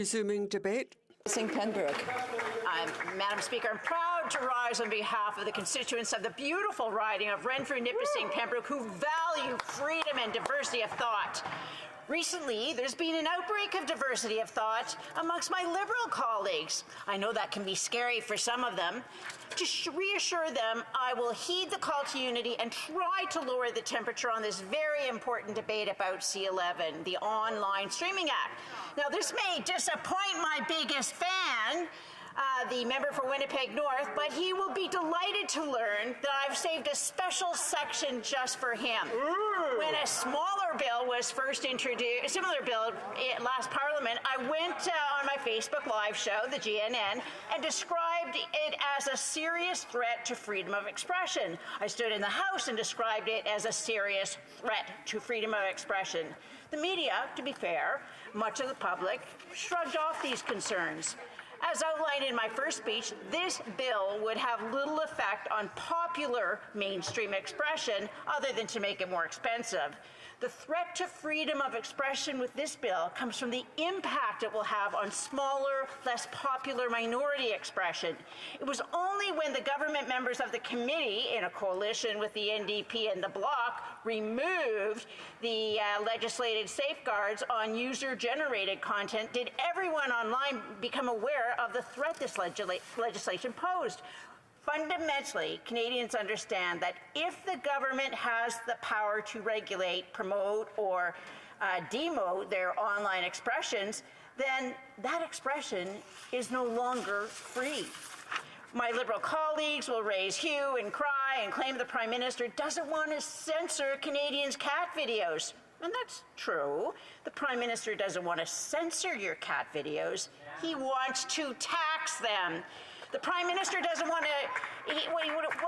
Resuming debate. Pembroke. Madam Speaker, I'm proud to rise on behalf of the constituents of the beautiful riding of Renfrew-Nipissing-Pembroke who value freedom and diversity of thought. Recently, there's been an outbreak of diversity of thought amongst my Liberal colleagues. I know that can be scary for some of them. To reassure them, I will heed the call to unity and try to lower the temperature on this very important debate about C11, the Online Streaming Act. Now, this may disappoint my biggest fan, the member for Winnipeg North, but he will be delighted to learn that I've saved a special section just for him. When a smaller bill was first introduced, a similar bill last Parliament, I went on my Facebook Live show, the GNN, and described it as a serious threat to freedom of expression. I stood in the House and described it as a serious threat to freedom of expression. The media, to be fair, much of the public, shrugged off these concerns. As outlined in my first speech, this bill would have little effect on popular mainstream expression other than to make it more expensive. The threat to freedom of expression with this bill comes from the impact it will have on smaller, less popular minority expression. It was only when the government members of the committee, in a coalition with the NDP and the Bloc, removed the legislated safeguards on user-generated content did everyone online become aware of the threat this legislation posed. Fundamentally, Canadians understand that if the government has the power to regulate, promote, or demote their online expressions, then that expression is no longer free. My Liberal colleagues will raise hue and cry and claim the Prime Minister doesn't want to censor Canadians' cat videos. And that's true. The Prime Minister doesn't want to censor your cat videos. He wants to tax them. The Prime Minister doesn't want to, what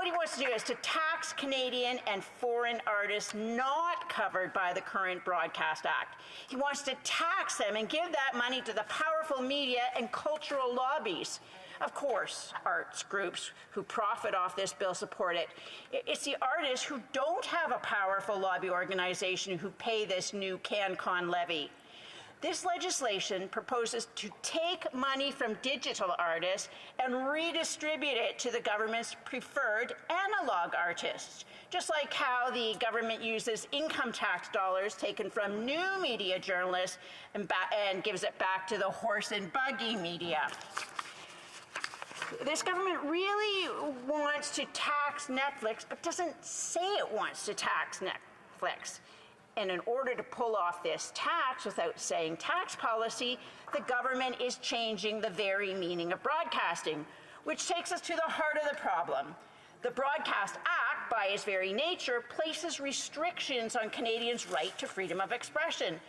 he wants to do is to tax Canadian and foreign artists not covered by the current Broadcast Act. He wants to tax them and give that money to the powerful media and cultural lobbies. Of course, arts groups who profit off this bill support it. It's the artists who don't have a powerful lobby organization who pay this new CanCon levy. This legislation proposes to take money from digital artists and redistribute it to the government's preferred analog artists, just like how the government uses income tax dollars taken from new media journalists and gives it back to the horse and buggy media. This government really wants to tax Netflix, but doesn't say it wants to tax Netflix. And in order to pull off this tax without saying tax policy, the government is changing the very meaning of broadcasting, which takes us to the heart of the problem. The Broadcast Act, by its very nature, places restrictions on Canadians' right to freedom of expression.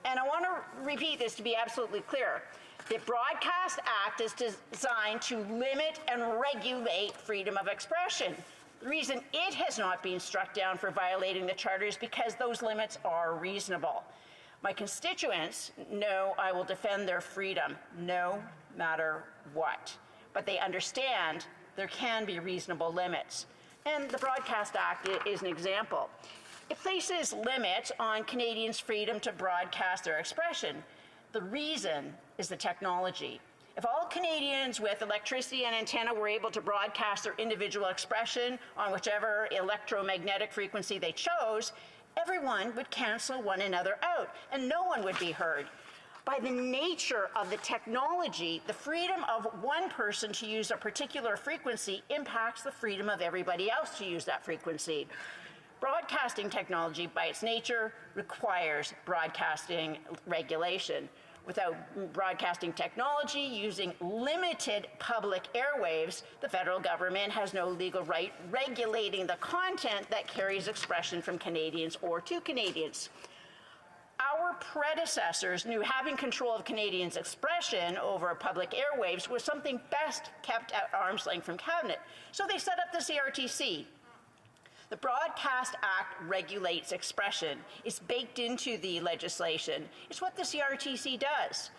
And I want to repeat this to be absolutely clear. The Broadcast Act is designed to limit and regulate freedom of expression. The reason it has not been struck down for violating the Charter is because those limits are reasonable. My constituents know I will defend their freedom, no matter what. But they understand there can be reasonable limits. And the Broadcast Act is an example. It places limits on Canadians' freedom to broadcast their expression. The reason is the technology. If all Canadians with electricity and antenna were able to broadcast their individual expression on whichever electromagnetic frequency they chose, everyone would cancel one another out, and no one would be heard. By the nature of the technology, the freedom of one person to use a particular frequency impacts the freedom of everybody else to use that frequency. Broadcasting technology, by its nature, requires broadcasting regulation. Without broadcasting technology using limited public airwaves, the federal government has no legal right regulating the content that carries expression from Canadians or to Canadians. Our predecessors knew having control of Canadians' expression over public airwaves was something best kept at arm's length from Cabinet, so they set up the CRTC. The Broadcast Act regulates expression. It's baked into the legislation. It's what the CRTC does.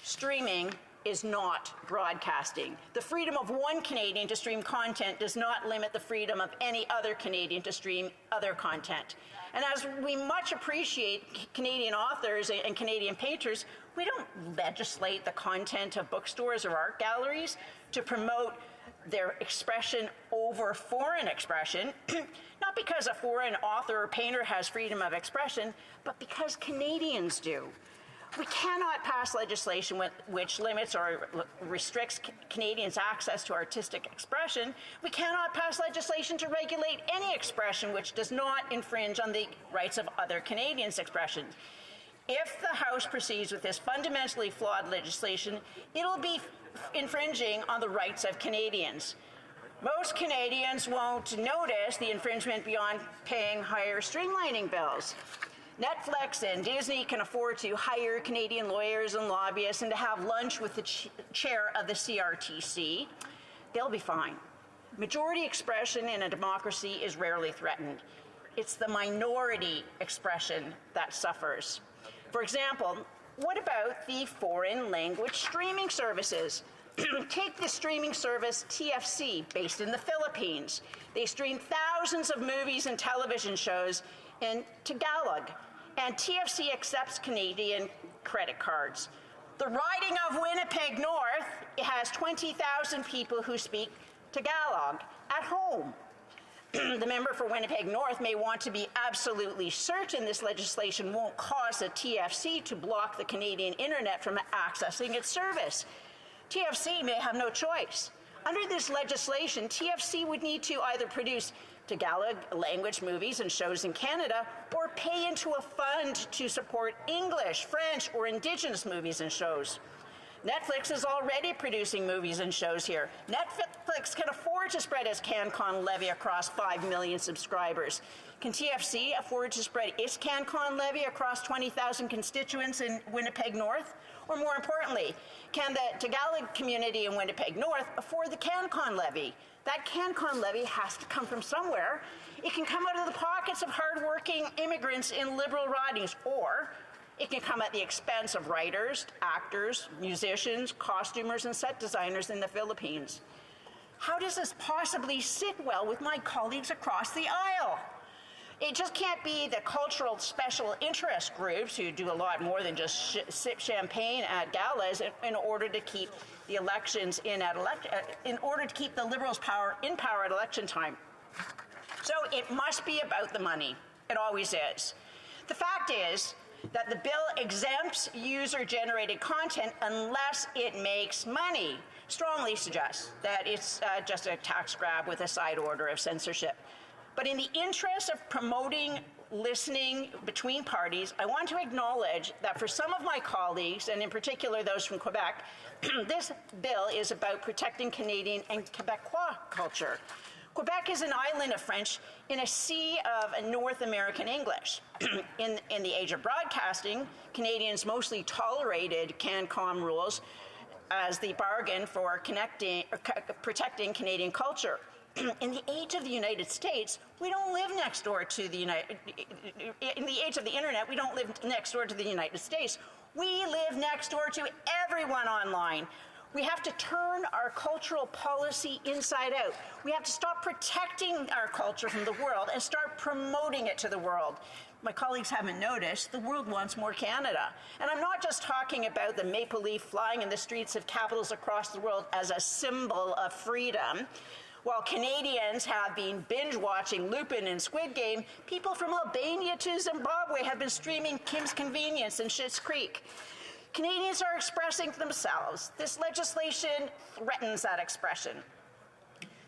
Streaming is not broadcasting. The freedom of one Canadian to stream content does not limit the freedom of any other Canadian to stream other content. And as we much appreciate Canadian authors and Canadian painters, we don't legislate the content of bookstores or art galleries to promote their expression over foreign expression, not because a foreign author or painter has freedom of expression, but because Canadians do. We cannot pass legislation which limits or restricts Canadians' access to artistic expression. We cannot pass legislation to regulate any expression which does not infringe on the rights of other Canadians' expression. If the House proceeds with this fundamentally flawed legislation, it'll be infringing on the rights of Canadians. Most Canadians won't notice the infringement beyond paying higher streamlining bills. Netflix and Disney can afford to hire Canadian lawyers and lobbyists and to have lunch with the chair of the CRTC. They'll be fine. Majority expression in a democracy is rarely threatened. It's the minority expression that suffers. For example, what about the foreign language streaming services? Take the streaming service TFC, based in the Philippines. They stream thousands of movies and television shows in Tagalog, and TFC accepts Canadian credit cards. The riding of Winnipeg North has 20,000 people who speak Tagalog at home. The member for Winnipeg North may want to be absolutely certain this legislation won't cause the TFC to block the Canadian internet from accessing its service. TFC may have no choice. Under this legislation, TFC would need to either produce Tagalog language movies and shows in Canada or pay into a fund to support English, French, or Indigenous movies and shows. Netflix is already producing movies and shows here. Netflix can afford to spread its CanCon levy across 5 million subscribers. Can TFC afford to spread its CanCon levy across 20,000 constituents in Winnipeg North? Or more importantly, can the Tagalog community in Winnipeg North afford the CanCon levy? That CanCon levy has to come from somewhere. It can come out of the pockets of hardworking immigrants in Liberal ridings, or it can come at the expense of writers, actors, musicians, costumers, and set designers in the Philippines. How does this possibly sit well with my colleagues across the aisle? It just can't be the cultural special interest groups who do a lot more than just sip champagne at galas in order to keep the elections in order to keep the Liberals in power at election time. So it must be about the money. It always is. The fact is that the bill exempts user-generated content unless it makes money. Strongly suggests that it's just a tax grab with a side order of censorship. But in the interest of promoting listening between parties, I want to acknowledge that for some of my colleagues, and in particular those from Quebec, this bill is about protecting Canadian and Quebecois culture. Quebec is an island of French in a sea of North American English. In the age of broadcasting, Canadians mostly tolerated CanCom rules as the bargain for protecting Canadian culture. In the age of the United States, we don't live next door to the in the age of the internet, we don't live next door to the United States. We live next door to everyone online. We have to turn our cultural policy inside out. We have to stop protecting our culture from the world and start promoting it to the world. My colleagues haven't noticed, the world wants more Canada. And I'm not just talking about the maple leaf flying in the streets of capitals across the world as a symbol of freedom. While Canadians have been binge-watching Lupin and Squid Game, people from Albania to Zimbabwe have been streaming Kim's Convenience and Schitt's Creek. Canadians are expressing themselves. This legislation threatens that expression.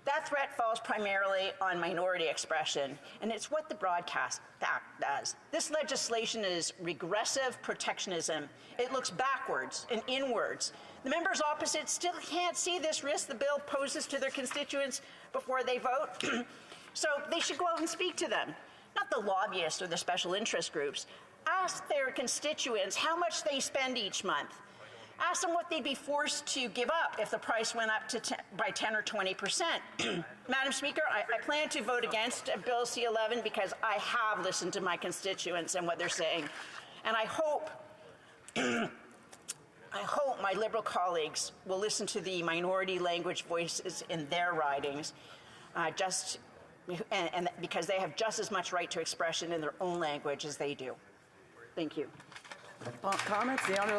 That threat falls primarily on minority expression, and it's what the Broadcast Act does. This legislation is regressive protectionism. It looks backwards and inwards. The members opposite still can't see this risk the bill poses to their constituents before they vote, so they should go out and speak to them, not the lobbyists or the special interest groups. Ask their constituents how much they spend each month. Ask them what they'd be forced to give up if the price went up by 10 or 20%. Madam Speaker, I plan to vote against Bill C-11 because I have listened to my constituents and what they're saying. And I hope I hope my Liberal colleagues will listen to the minority language voices in their ridings, and because they have just as much right to expression in their own language as they do. Thank you. Comments? The Honourable